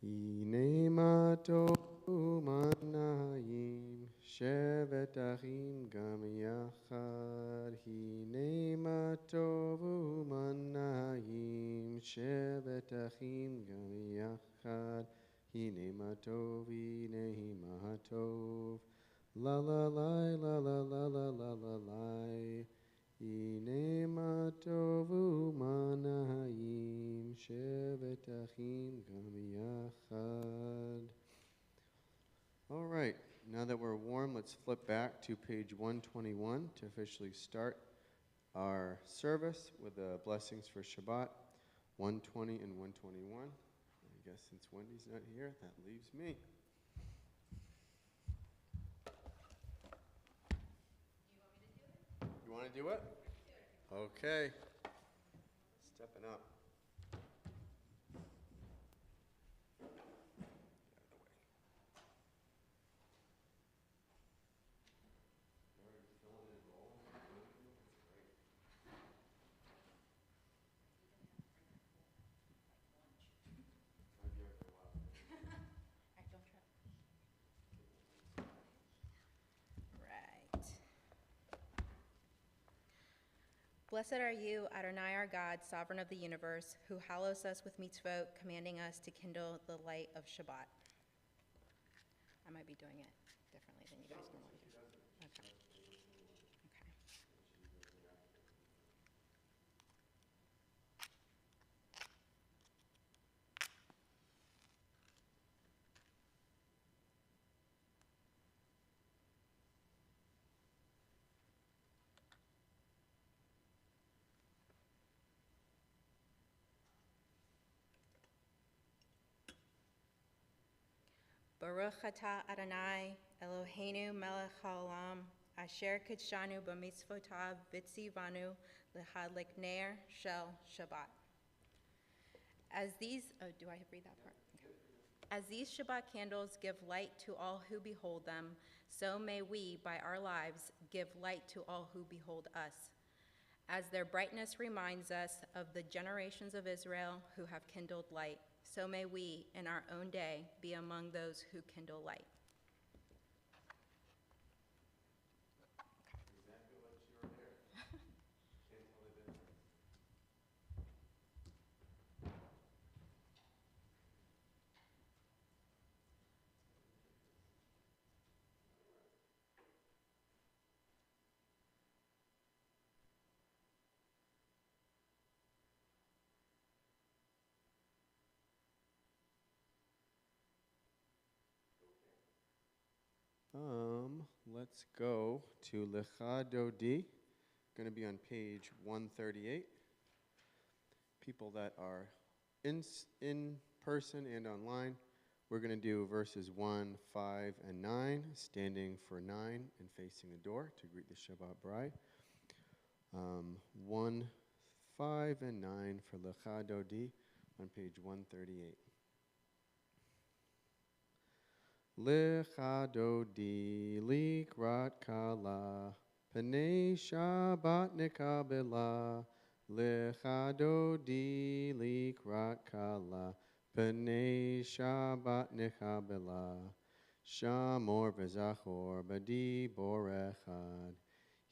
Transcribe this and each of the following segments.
Hine ma tovu manayim shevet achim gam yachad. Hine ma tovu manayim shevet achim gam yachad. Hine ma tov, hine ma tov. La la la la la la la la la la. Hine ma tovu manayim shevet achim gam yachad. All right, now that we're warm, let's flip back to page 121 to officially start our service with the blessings for Shabbat, 120 and 121. I guess since Wendy's not here, that leaves me. You want to do it? Okay. Stepping up. Blessed are you, Adonai our God, sovereign of the universe, who hallows us with mitzvot, commanding us to kindle the light of Shabbat. I might be doing it differently than you guys normally do. Okay. Baruch atah Adonai, Eloheinu melech haolam, asher kidshanu b'mitzvotav v'tzivanu l'hadlik ner shel Shabbat. As these, do I read that part? Okay. As these Shabbat candles give light to all who behold them, so may we, by our lives, give light to all who behold us. As their brightness reminds us of the generations of Israel who have kindled light, so may we, in our own day, be among those who kindle light. Exactly what you were there. Can't tell the difference. Let's go to Lecha Dodi. Going to be on page 138. People that are in person and online, we're going to do verses 1, 5, and 9, standing for 9 and facing the door to greet the Shabbat bride. 1, 5, and 9 for Lecha Dodi on page 138. Lecha Dodi likrat kala, Pnei Shabbat nekabela. Lecha Dodi likrat kala, Pnei Shabbat nekabela. Shamor v'zachor b'di borechad.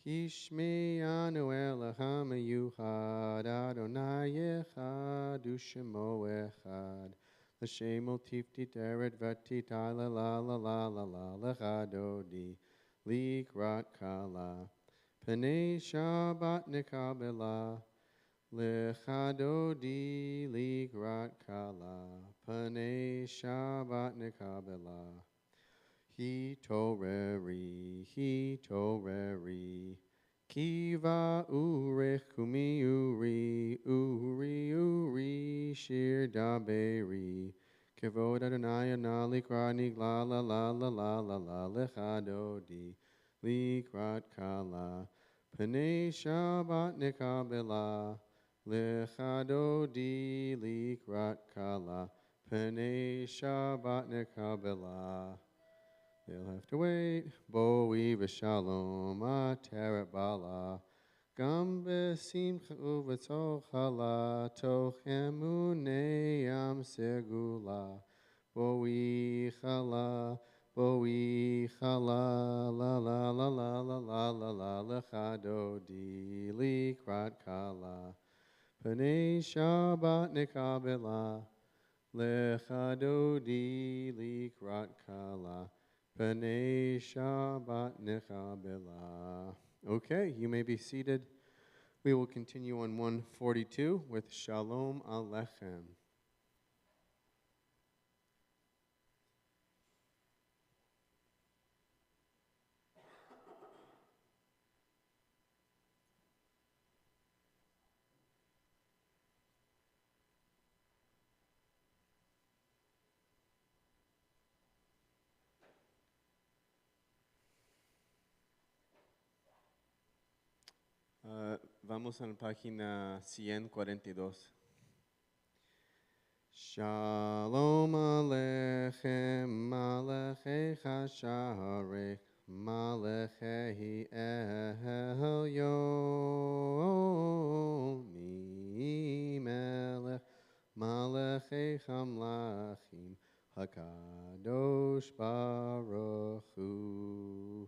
Hishme'anu Eloha meyuchad, Adonai echad u'shemo echad. L'shem tifti teret v'ti la la la la la la lecha dodi likrat kala. Pnei Shabbat nekabela. Lecha dodi likrat kala. Pnei Shabbat nekabela. Hi toreri, kiva urech kumi uri, shir daberi. Kevod Adonai na likrat nigla la la la la la la lecha dodi likrat kala. Pnei Shabbat nekabela. Lecha dodi likrat kala. Pnei Shabbat nekabela. They'll have to wait. Boi v'shalom ateret bala. Gam b'simcha u'v'tzochala toch emunei am segula. Panei Shabbat Nikabela. Lechadodi likrat kala. Panei Shabbat Nikabela. Okay, you may be seated. We will continue on 142 with Shalom Alechem. Vamos a la página 142. Shalom Alechem, Malechecha Sharech, Malechehi Elyon, Mi Melech, Malechecha Mlachim, HaKadosh Baruch Hu.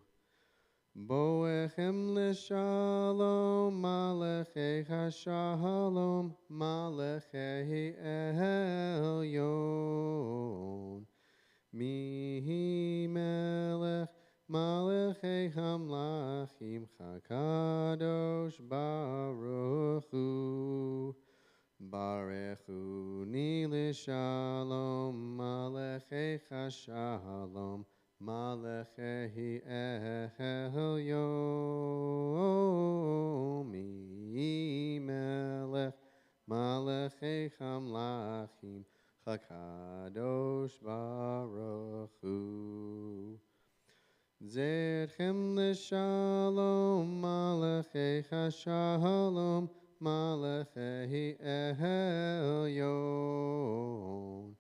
Boechem l'shalom, malechecha shalom, malechehi elyon. Mihi melech, malechei hamlachim, chakadosh baruch hu. Barechuni l'shalom, malechecha shalom, Malechehi elyon, mi melech, malechei hamlachim, chakadosh baruch hu. Zerchem l'shalom, malechecha shalom, malechehi elyon,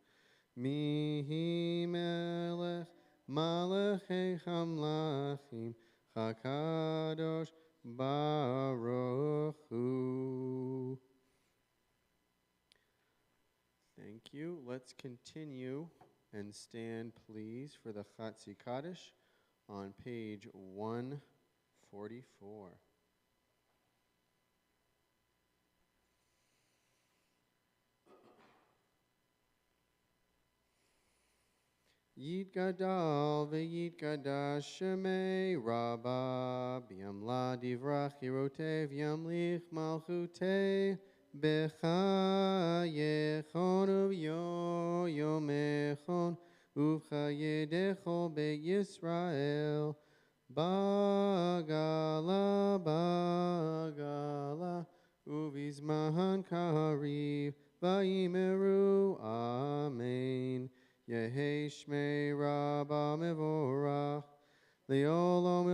mihi melech, Malachei Hamlachim, Chakadosh Baruch Hu. Thank you. Let's continue and stand, please, for the Chatzi Kaddish on page 144. Yitgadal v'yitgadash shemei Rabba b'yamla divrach hirotev yamlich malchutei b'chayechon uv'yoyomechon uv'chayedecho be'Yisrael bagala uv'izmahan kariv v'imeru amen. Yehi Shmei Rabba Mevorach, Leolam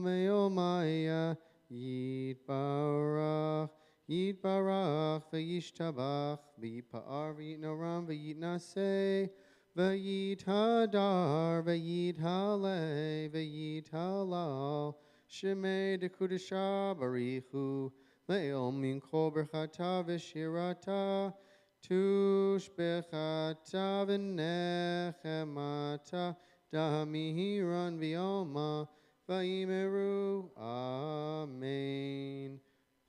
Meomaya, Yitbarach, V'yishtabach, V'yitpa'ar, V'yitnoram, V'yitnaseh, V'yithadar, V'yithale, V'yithalal, Shemei Dekudesha Barichu, Le'el Min Kol Berchata V'shirata, Tush bechata v'nechemata damihiran v'yoma v'imeru. Amen.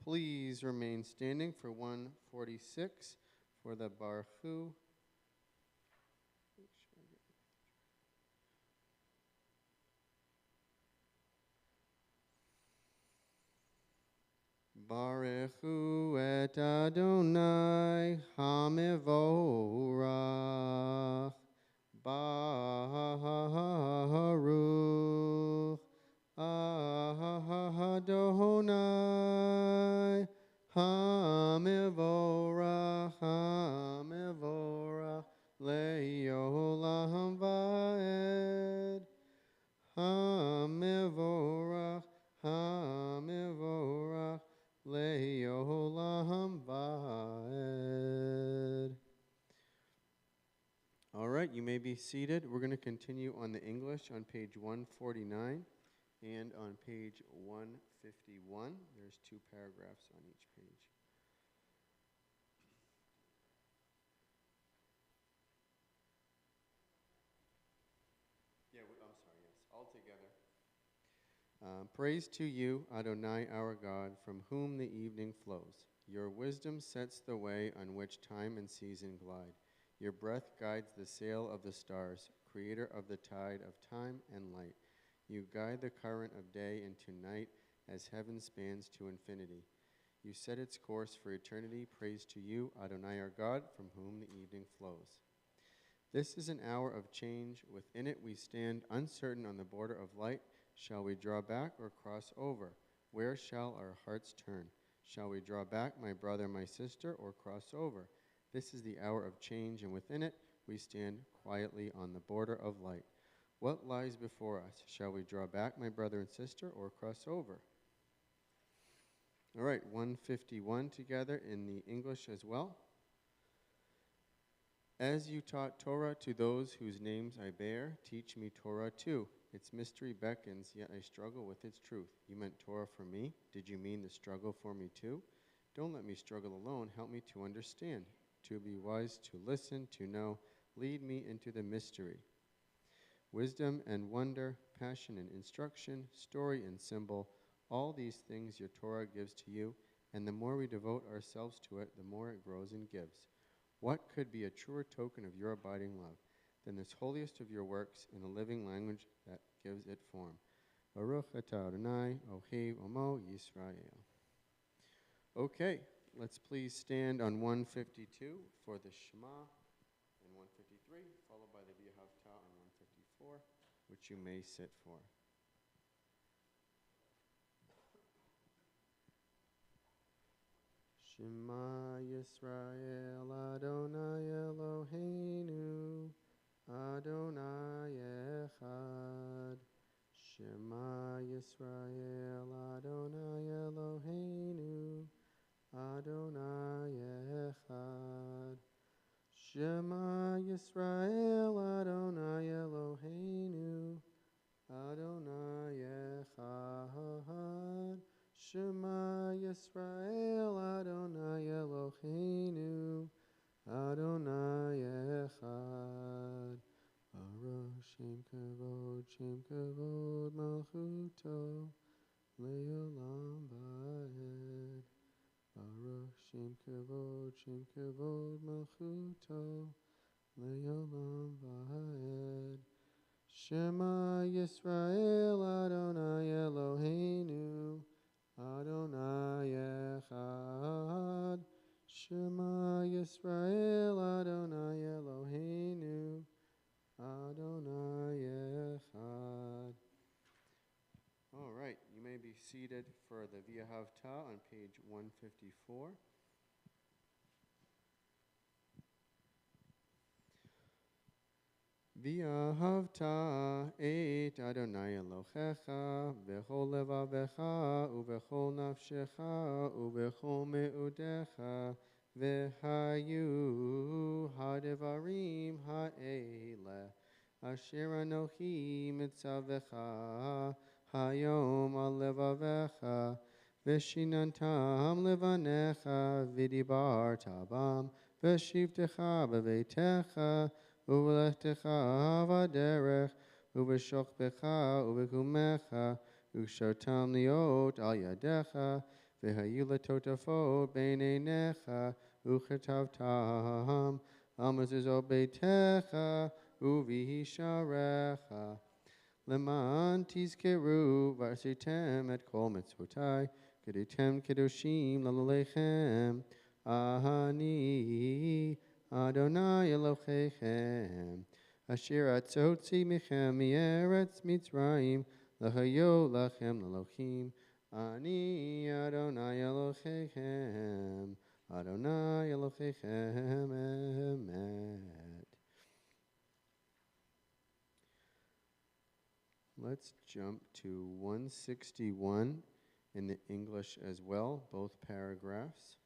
Please remain standing for 146 for the Baruchu. Barechu et Adonai Hamevorach Baruch Adonai Hamevorach Le'olam va'ed Hamevorach Le'olam va'ed. All right, you may be seated. We're going to continue on the English on page 149 and on page 151. There's 2 paragraphs on each page. I'm sorry, yes, all together. Praise to you, Adonai, our God, from whom the evening flows. Your wisdom sets the way on which time and season glide. Your breath guides the sail of the stars, creator of the tide of time and light. You guide the current of day into night as heaven spans to infinity. You set its course for eternity. Praise to you, Adonai our God, from whom the evening flows. This is an hour of change. Within it we stand uncertain on the border of light. Shall we draw back or cross over? Where shall our hearts turn? Shall we draw back, my brother, my sister, or cross over? This is the hour of change, and within it we stand quietly on the border of light. What lies before us? Shall we draw back, my brother and sister, or cross over? All right, 151 together in the English as well. As you taught Torah to those whose names I bear, teach me Torah too. Its mystery beckons, yet I struggle with its truth. You meant Torah for me? Did you mean the struggle for me too? Don't let me struggle alone. Help me to understand, to be wise, to listen, to know. Lead me into the mystery. Wisdom and wonder, passion and instruction, story and symbol, all these things your Torah gives to you, and the more we devote ourselves to it, the more it grows and gives. What could be a truer token of your abiding love than this holiest of your works in a living language that gives it form? Baruch atah Adonai, Ohev Omo Yisrael. Okay, let's please stand on 152 for the Shema and 153, followed by the V'ahavta on 154, which you may sit for. Shema Yisrael Adonai Eloheinu Adonai Echad. Shema Yisrael Adonai Eloheinu Adonai Echad. Shema Yisrael Adonai Eloheinu Adonai Echad. Shema Yisrael Adonai Eloheinu Adonai Echad. Baruch Shem Kavod Malchuto Le'olam Va'ed. Baruch Shem Kavod Malchuto Le'olam Va'ed. Shema Yisrael Adonai Eloheinu Adonai Echad. Shema Yisrael Adonai Eloheinu Adonai Echad. All right, you may be seated for the V'ahavta on page 154. V'ahavta et Adonai Elohecha v'chol levavecha u'v'chol nafshecha u'v'chol me'udecha v'hayu hadevarim ha'ele asher anochi mitzavecha hayom al levavecha v'shinantam levanecha v'dibarta bam v'shivtecha b'veitecha U'v'lechtecha v'derech, u'v'shokbecha, u'v'kumecha, u'shotam liot al yadecha, v'hayu letotafot b'neinecha, u'chetavtam, al mezuzot beitecha, u'v'hisharecha. Leman tizkeru v'asitem et kol mitzvotai, keditem kedoshim lalulechem, ahani, Adonai Elohechem, Asher atzotzi michem mieretz Mitzrayim, Lahayo lachem Elohim, Ani Adonai Elohechem, Adonai Elohechem Emet. Let's jump to 161 in the English as well, both paragraphs.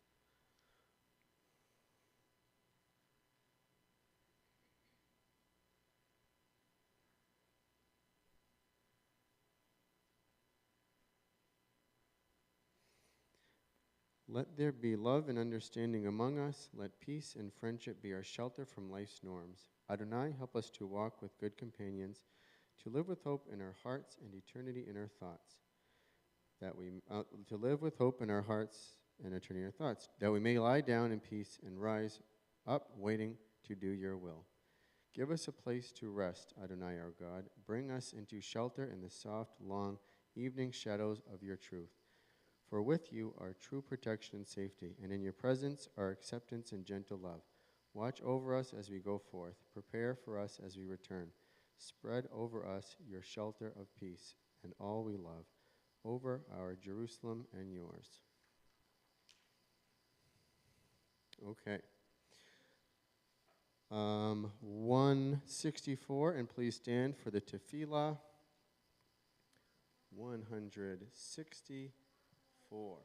Let there be love and understanding among us. Let peace and friendship be our shelter from life's norms. Adonai, help us to walk with good companions, to live with hope in our hearts and eternity in our thoughts. To live with hope in our hearts and a turning our thoughts, that we may lie down in peace and rise up, waiting to do your will. Give us a place to rest, Adonai our God. Bring us into shelter in the soft, long evening shadows of your truth. For with you are true protection and safety, and in your presence are acceptance and gentle love. Watch over us as we go forth. Prepare for us as we return. Spread over us your shelter of peace and all we love, over our Jerusalem and yours. Okay. 164, and please stand for the tefillah. 164.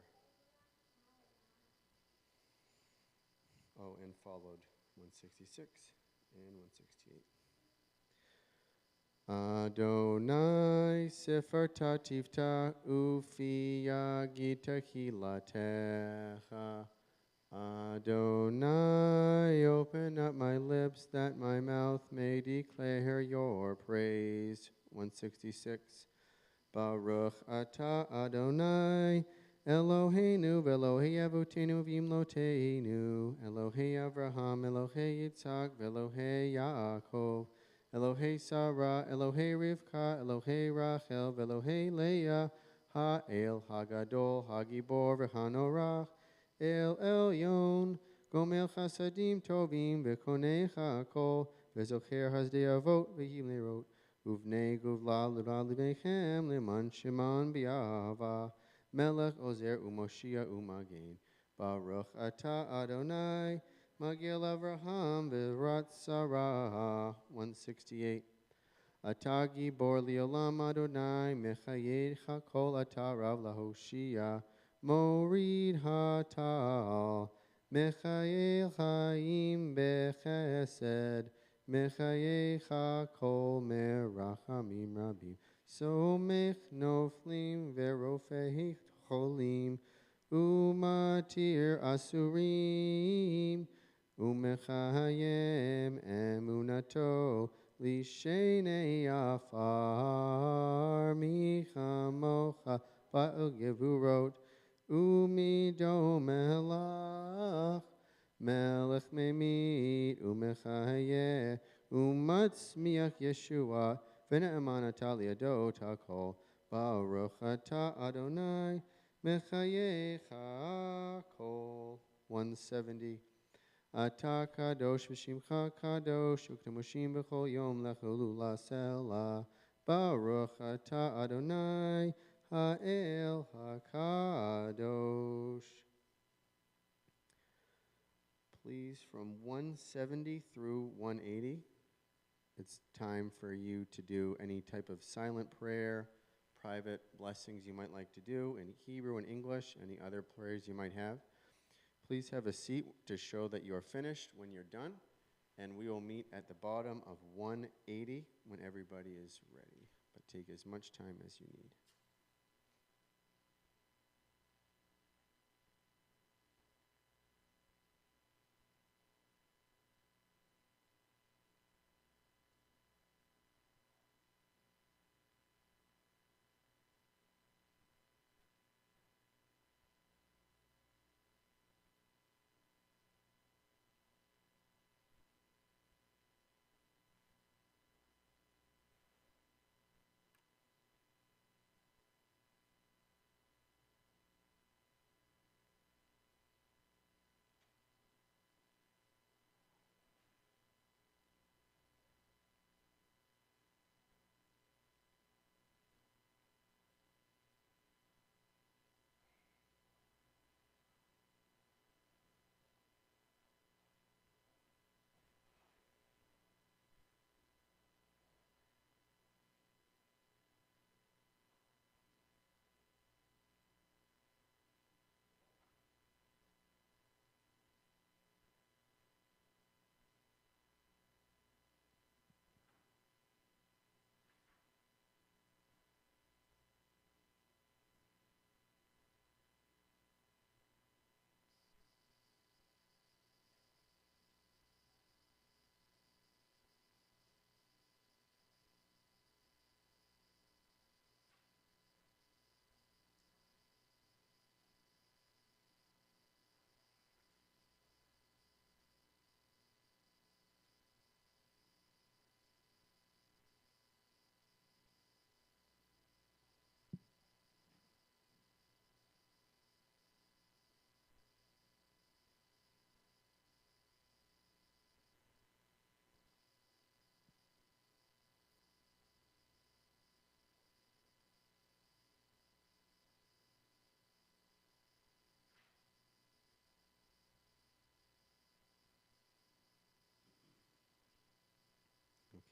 Oh, and followed 166 and 168. Adonai sefer tatifta ufiya gita hilatecha. Adonai, open up my lips that my mouth may declare your praise. 166. Baruch atah Adonai, Eloheinu v'Elohei avotenu v'imloteinu, Elohei Avraham, Elohei Yitzhak, v'Elohei Yaakov, Elohei Sarah, Elohei Rivka, Elohei Rachel, v'Elohei Leah, Ha'el Hagadol, Hagibor v'Hanorach, El Elyon, Gomel Chasadim Tovim, v'Konei Chakol, v'Zocher Hasdei Avot, v'Himlerot, Uvnei Guvla Lura Livechem, Liman Shimon Biava, Melech Ozer Umoshia Umagen, Baruch Atah Adonai, Magil Avraham V'Rat Sarah. 168. Atagi Bor Liolam Adonai, Mechayed Chakol Atah Rav Lahoshia, Morid Hatal, Mechayed Chaim Bechesed, Mechayecha kol merachamim rabim, somech noflim verofeh cholim, umatir asurim, umechayem emunato, lishenei afar, michamocha ba'el gevurot, umidomelach, Melech memit umechayeh umatzmiach Yeshua v'ne'eman atah liado takol baruch atah Adonai mechayecha kol. 170. Atah kadosh v'shimcha kadosh uknemushim b'chol yom lecholu la'sela baruch atah Adonai ha'el ha'kadosh. Please, from 170 through 180, it's time for you to do any type of silent prayer, private blessings you might like to do in Hebrew and English, any other prayers you might have. Please have a seat to show that you are finished when you're done, and we will meet at the bottom of 180 when everybody is ready. But take as much time as you need.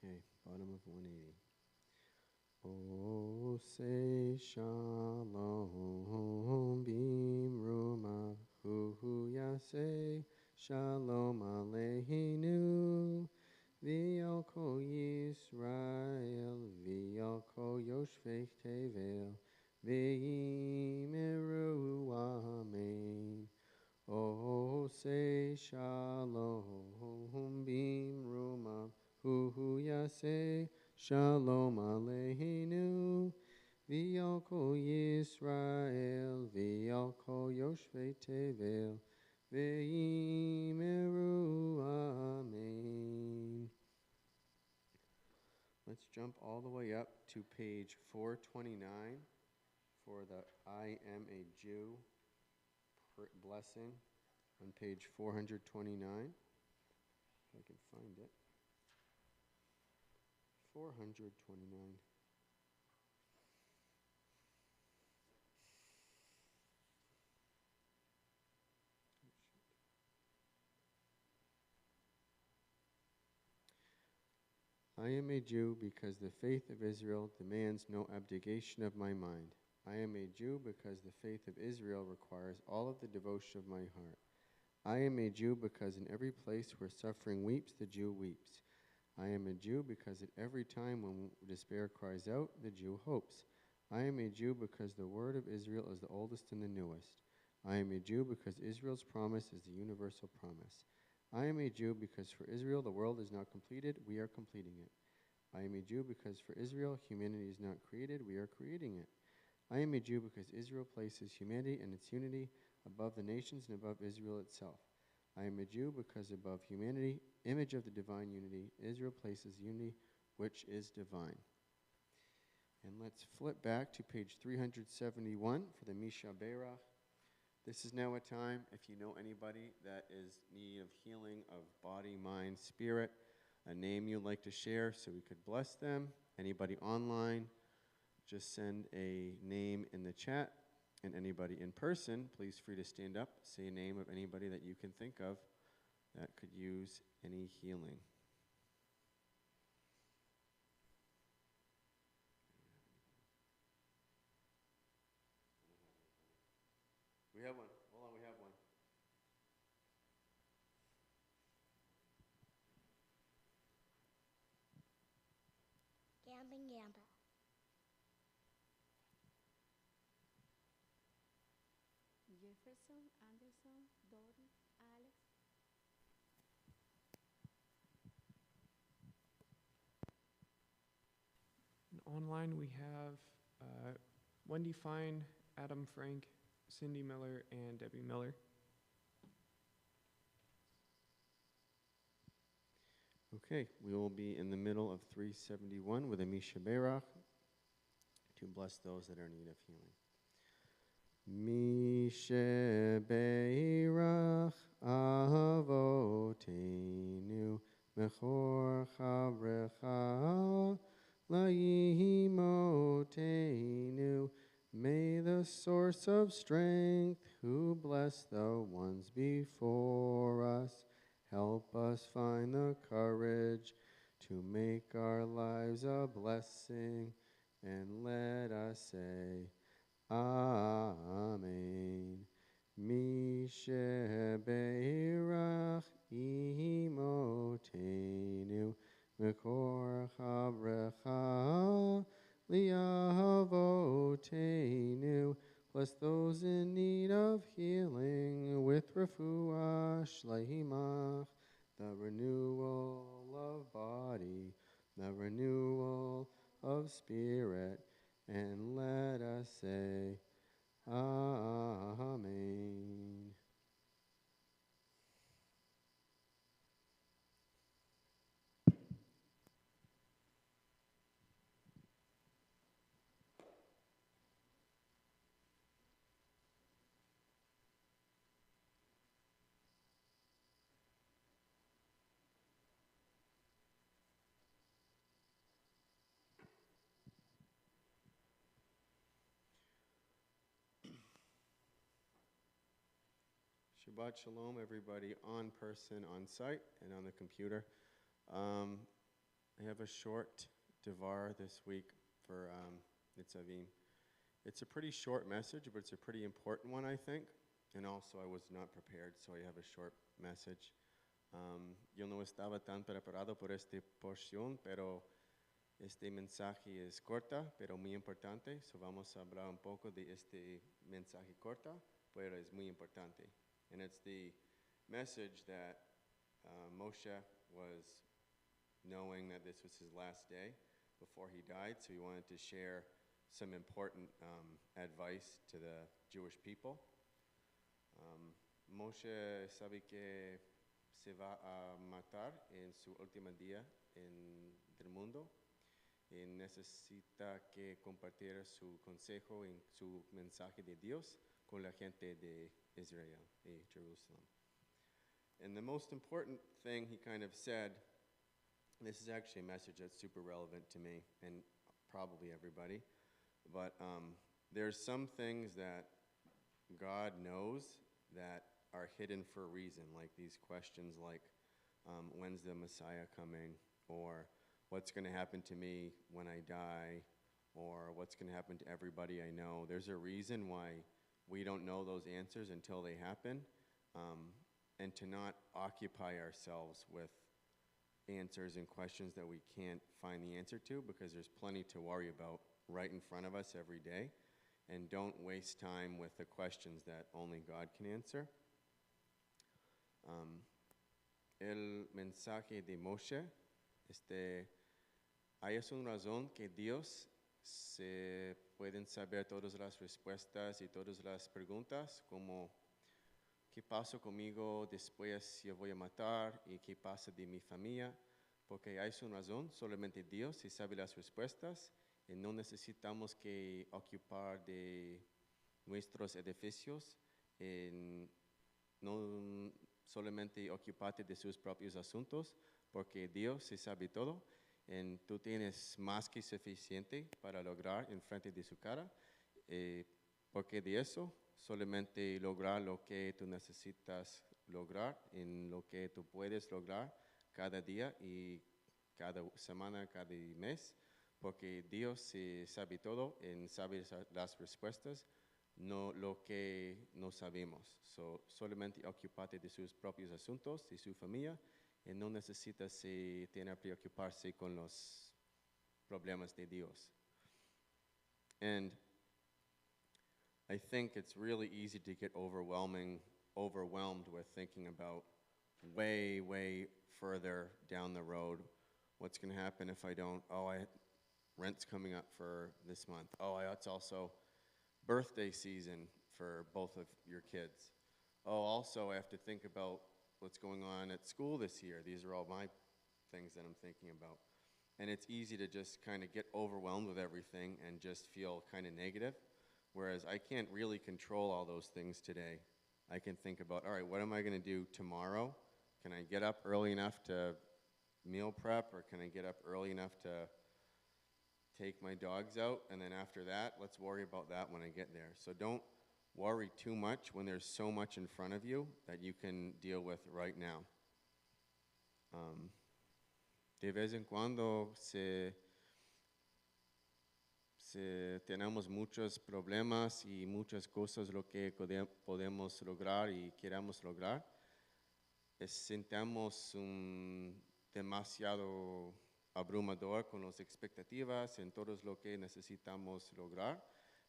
Okay, bottom of 180. O say shalom bimruma hu yase shalom aleinu v'al kol Yisrael v'al kol yoshvei tevel v'yimeru amen. O say shalom bimruma hu yase Shalom Aleinu, v'al kol Yisrael, v'al kol yoshvei tevel, v'yimeru amen. Let's jump all the way up to page 429 for the I am a Jew blessing on page 429. If I can find it. 429. I am a Jew because the faith of Israel demands no abdication of my mind. I am a Jew because the faith of Israel requires all of the devotion of my heart. I am a Jew because in every place where suffering weeps, the Jew weeps. I am a Jew because at every time when despair cries out, the Jew hopes. I am a Jew because the word of Israel is the oldest and the newest. I am a Jew because Israel's promise is the universal promise. I am a Jew because for Israel the world is not completed, we are completing it. I am a Jew because for Israel humanity is not created, we are creating it. I am a Jew because Israel places humanity and its unity above the nations and above Israel itself. I am a Jew because above humanity, image of the divine unity, Israel places unity which is divine. And let's flip back to page 371 for the Misha Berach. This is now a time, if you know anybody that is in need of healing of body, mind, spirit, a name you'd like to share so we could bless them. Anybody online, just send a name in the chat. And anybody in person, please free to stand up, say a name of anybody that you can think of that could use any healing. We have one. Hold on, we have one. Gamba Gamba. Jefferson, Anderson, Dory, Alex. And online we have Wendy Fine, Adam Frank, Cindy Miller, and Debbie Miller. Okay, we will be in the middle of 371 with a Misha Berach to bless those that are in need of healing. Misha Berach Avotenu Mechor Chavrecha Laimotenu. May the source of strength who bless the ones before us help us find the courage to make our lives a blessing, and let us say, Amen. Mishe Beirach Imotenu Mekor Chavrecha Liavotenu. Bless those in need of healing with refuah shleimah, the renewal of body, the renewal of spirit, and let us say, Amen. Shabbat Shalom, everybody on person, on site, and on the computer. I have a short devar this week for Nitzavim. It's a pretty short message, but it's a pretty important one, I think. And also, I was not prepared, so I have a short message. Yo no estaba tan preparado por esta porción, pero este mensaje es corta, pero muy importante. So vamos a hablar un poco de este mensaje corta, pero es muy importante. And it's the message that Moshe was knowing that this was his last day before he died, so he wanted to share some important advice to the Jewish people. Moshe sabe que se va a matar en su último día del mundo y necesita que compartir su consejo y su mensaje de Dios con la gente de Israel y Jerusalem. And the most important thing he kind of said, this is actually a message that's super relevant to me and probably everybody, but there's some things that God knows that are hidden for a reason, like these questions like, when's the Messiah coming? Or what's going to happen to me when I die? Or what's going to happen to everybody I know? There's a reason why we don't know those answers until they happen, and to not occupy ourselves with answers and questions that we can't find the answer to, because there's plenty to worry about right in front of us every day. And don't waste time with the questions that only God can answer. El mensaje de Moshe, hay una razón que Dios se pueden saber todas las respuestas y todas las preguntas, como qué pasa conmigo después si yo voy a matar y qué pasa de mi familia, porque hay una razón, solamente Dios se sabe las respuestas. Y no necesitamos que ocupar de nuestros edificios, no solamente ocuparte de sus propios asuntos, porque Dios se sabe todo, y tú tienes más que suficiente para lograr en frente de su cara, porque de eso solamente lograr lo que tú necesitas lograr, en lo que tú puedes lograr cada día y cada semana, cada mes. Porque Dios sabe todo y sabe las respuestas, no lo que no sabemos. Solamente ocupate de sus propios asuntos, de su familia, y no necesitas tener que preocuparse con los problemas de Dios. And I think it's really easy to get overwhelmed with thinking about way, way further down the road. What's going to happen if I don't? Rent's coming up for this month. It's also birthday season for both of your kids. Also I have to think about what's going on at school this year. These are all my things that I'm thinking about. And it's easy to just kind of get overwhelmed with everything and just feel kind of negative, whereas I can't really control all those things today. I can think about, all right, what am I going to do tomorrow? Can I get up early enough to meal prep, or can I get up early enough to take my dogs out, and then after that, let's worry about that when I get there. So don't worry too much when there's so much in front of you that you can deal with right now. De vez en cuando tenemos muchos problemas y muchas cosas lo que podemos lograr y queramos lograr. Sintamos demasiado abrumador con las expectativas en todo lo que necesitamos lograr,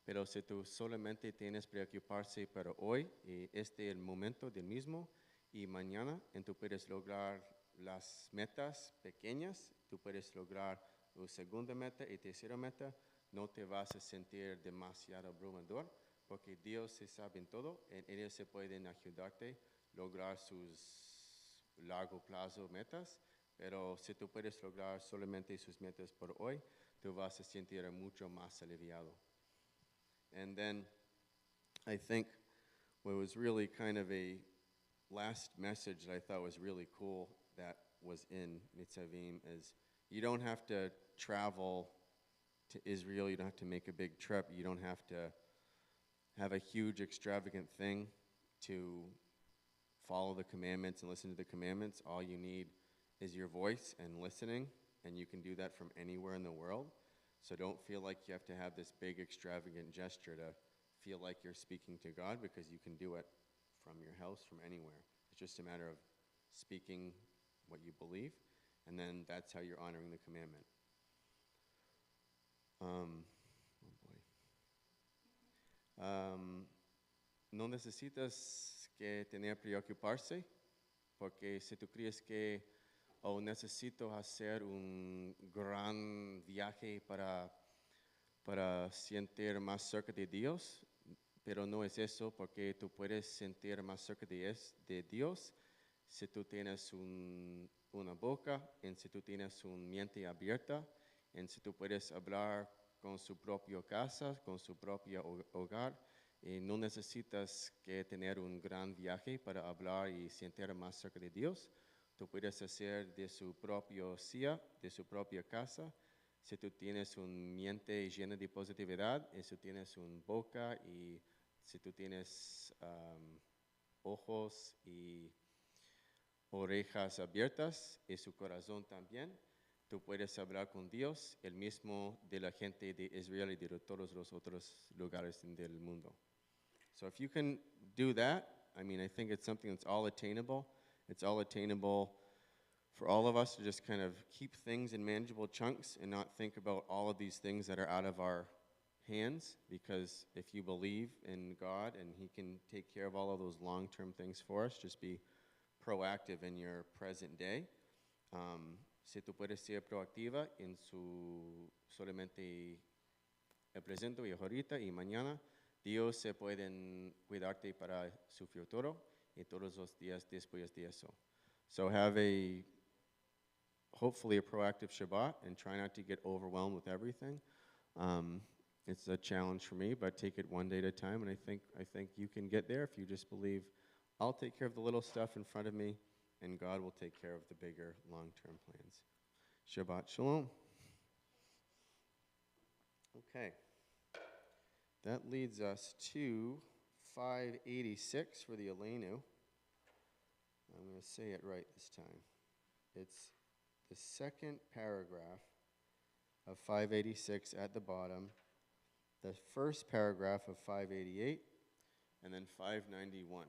pero si tú solamente tienes preocuparse para hoy, y este es el momento del mismo, y mañana, tú puedes lograr las metas pequeñas, tú puedes lograr la segunda meta y tercera meta, no te vas a sentir demasiado abrumador, porque Dios se sabe en todo, y ellos se pueden ayudarte a lograr sus largo plazo metas. Pero si tú puedes lograr solamente sus metas por hoy, tú vas a sentir mucho más aliviado. And then I think what was really kind of a last message that I thought was really cool that was in Nitzavim is you don't have to travel to Israel. You don't have to make a big trip. You don't have to have a huge extravagant thing to follow the commandments and listen to the commandments. All you need is your voice and listening and you can do that from anywhere in the world. So don't feel like you have to have this big extravagant gesture to feel like you're speaking to God, because you can do it from your house, from anywhere. It's just a matter of speaking what you believe, and then that's how you're honoring the commandment. No necesitas que tener preocuparse, porque si tú crees que necesito hacer un gran viaje para sentir más cerca de Dios, pero no es eso, porque tú puedes sentir más cerca de Dios si tú tienes una boca, y si tú tienes una mente abierta, y si tú puedes hablar con su propia casa, con su propio hogar, y no necesitas que tener un gran viaje para hablar y sentir más cerca de Dios. Tú puedes hacer de su propio silla, de su propia casa, si tú tienes una mente llena de positividad, y si tú tienes una boca, y si tú tienes ojos y orejas abiertas, y su corazón también, tú puedes hablar con Dios, el mismo de la gente de Israel y de todos los otros lugares del mundo. So if you can do that, I mean, I think it's something that's all attainable. It's all attainable for all of us to just kind of keep things in manageable chunks and not think about all of these things that are out of our hands, because if you believe in God and He can take care of all of those long-term things for us, just be proactive in your present day. Si tú puedes ser proactiva en su solamente el presente y ahorita y mañana, Dios se puede cuidarte para su futuro y todos los días después de eso. So have hopefully a proactive Shabbat, and try not to get overwhelmed with everything. It's a challenge for me, but take it one day at a time, and I think you can get there if you just believe, I'll take care of the little stuff in front of me, and God will take care of the bigger long-term plans. Shabbat Shalom. Okay. That leads us to 586 for the Aleinu. I'm going to say it right this time. It's the second paragraph of 586 at the bottom, the first paragraph of 588, and then 591.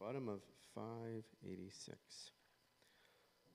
Bottom of 586.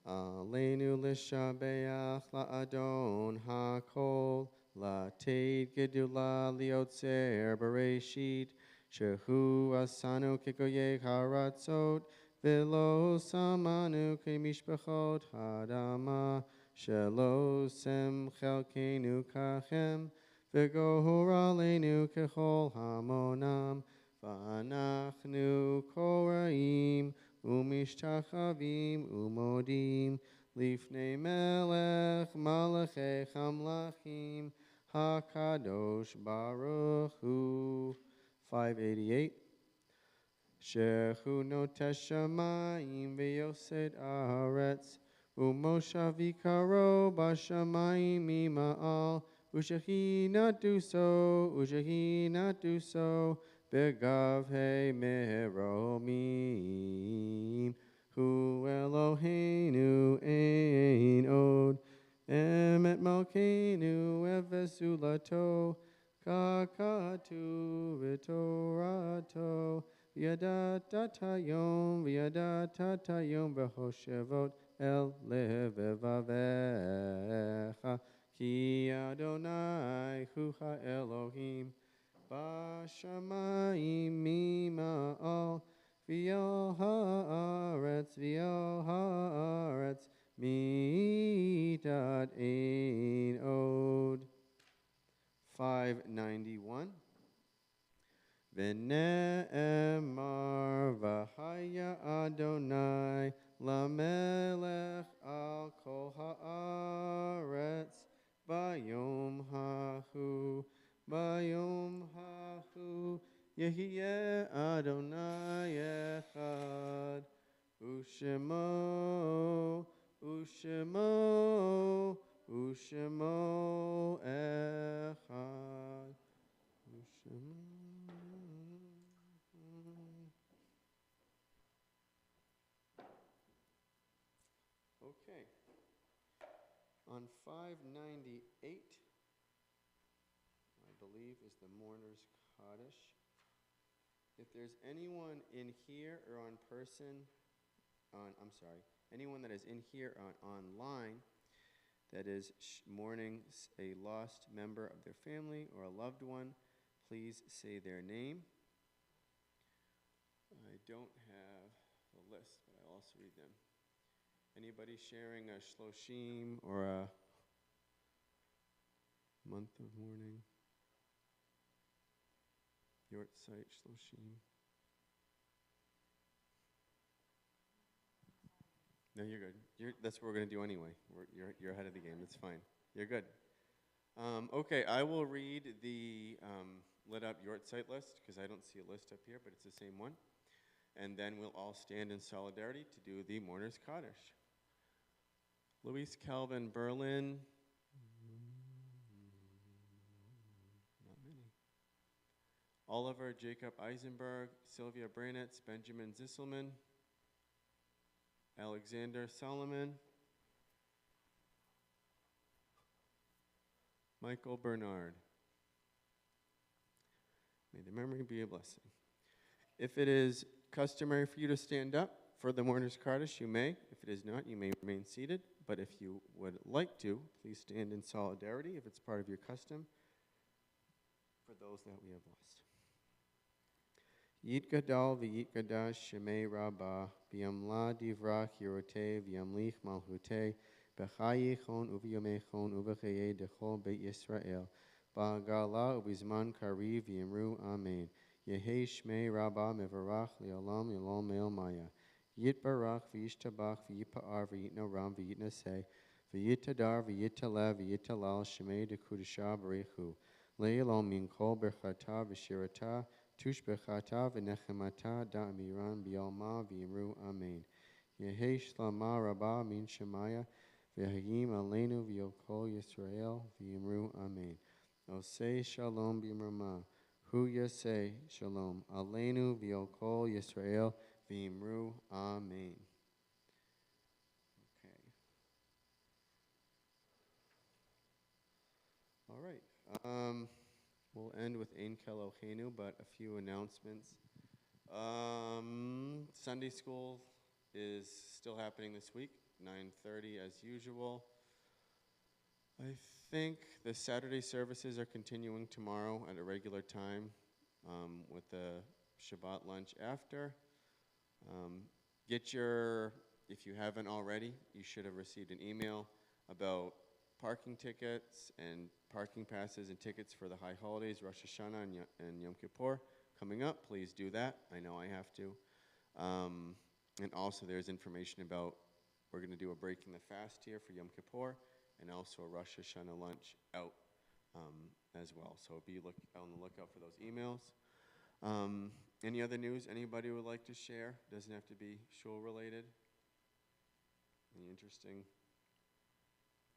Aleinu l'shabeach la'adon ha'kol la'teid gedula liotzer bereshit shehu asanu kekoyeh haratzot velo samanu kemishpachot hadama shelo sem chelkenu kachem v'gohor aleinu kechol hamonam V'anachnu koraim umishtachavim umodim lifnei melech malachei hamlachim hakadosh baruch hu. 588. Shehu notesh shamayim v'yoset aretz umoshav vikaro b'shamayim ima'al ushehi not do so Begavhei meromim, hu Eloheinu ein od, emet malkeinu evesulato, kakatu v'torato, v'yadatayom v'hoshevot el levevavecha, ki Adonai hu ha-Elohim, Bashamayim mima'al v'yal haaretz midat ein od. 591. V'ne'emar v'haya Adonai Lamelech al kol haaretz bayom hahu Yehiye Adonai echad Ushemo echad Okay. On 598, I believe, is the mourner's Kaddish. If there's anyone in here or anyone that is in here or online that is mourning a lost member of their family or a loved one, please say their name. I don't have the list, but I'll also read them. Anybody sharing a shloshim or a month of mourning? Yortzeit shloshim. No, you're good. That's what we're going to do anyway. You're ahead of the game. That's fine. You're good. Okay, I will read the lit up Yortzeit list because I don't see a list up here, but it's the same one. And then we'll all stand in solidarity to do the mourner's Kaddish. Louise Calvin Berlin. Not many. Oliver Jacob Eisenberg, Sylvia Branitz, Benjamin Zisselman, Alexander Solomon, Michael Bernard. May the memory be a blessing. If it is customary for you to stand up for the mourner's Kaddish, you may. If it is not, you may remain seated. But if you would like to, please stand in solidarity if it's part of your custom for those that we have lost. Yit gadal v'yit gadash shemei rabbah v'yamla divrach yeroteh v'yamlich malchuteh b'chayichon uv'yomechon uv'chayei dechol beit Yisrael ba'gala uv'zman kariv v'yamru amen. Yehei shmei rabbah mevarach li'olam yolom me'el maya. Yitbarach v'yishtabach v'yipa'ar v'yitnoram v'yitnaseh v'yitadar v'yitalev v'yitalal shemei dekudashah barechu le'ilom min kol berchata v'shirata tushbechata v'nechemata da'amiran b'yalma v'yimru amen. Yehei shlama rabbah min shemaya v'hayim aleinu v'yokol Yisrael v'yimru amen. Osei shalom b'yimrama hu yaseh shalom aleinu v'yokol Yisrael v'yimru amen. Okay. All right. We'll end with Ein Keloheinu, but a few announcements. Sunday school is still happening this week, 9:30 as usual. I think the Saturday services are continuing tomorrow at a regular time with the Shabbat lunch after. If you haven't already, you should have received an email about parking tickets and parking passes and tickets for the high holidays, Rosh Hashanah and Yom Kippur coming up. Please do that. I know I have to. And also there's information about, we're going to do a breaking the fast here for Yom Kippur and also a Rosh Hashanah lunch out as well. So be on the lookout for those emails. Any other news anybody would like to share? Doesn't have to be shul related. Any interesting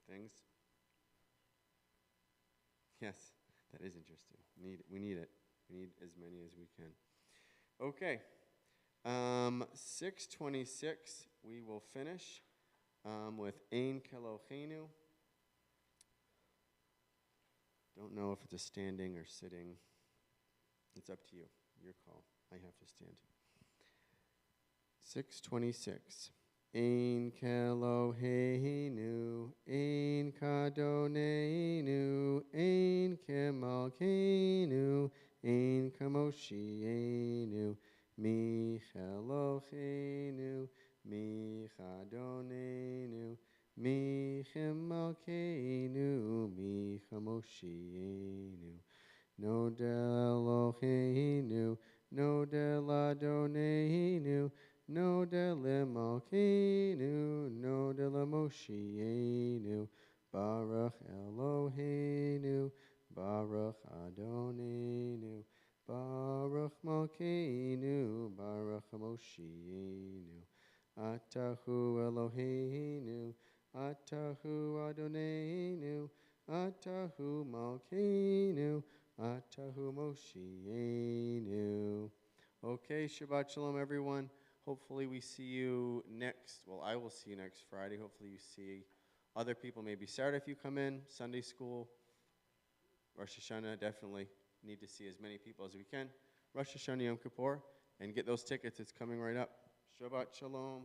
things? Yes, that is interesting. We need it. We need as many as we can. Okay. 6:26, we will finish with Ein Keloheinu. Don't know if it's a standing or sitting. It's up to you. Your call. I have to stand. 6:26. Ein Keloheinu, Ein Kadoneinu, Ein Kemalkeinu, Ein Kamoshienu, Mi Keloheinu, Mi Kadoneinu, Mi Kemalkeinu, Mi Kamoshienu. Nodel Eloheinu, Nodel Adoneinu, no dele Malkeinu, no dele Moshienu, Baruch Eloheinu, Baruch Adonenu, Baruch Malkeinu, Baruch Moshienu, Atahu Eloheinu, Atahu Adonenu, Atahu Malkeinu, Atahu Moshienu. Okay, Shabbat Shalom, everyone. Hopefully we see you I will see you next Friday. Hopefully you see other people, maybe Saturday if you come in, Sunday school, Rosh Hashanah, definitely need to see as many people as we can. Rosh Hashanah, Yom Kippur, and get those tickets. It's coming right up. Shabbat Shalom.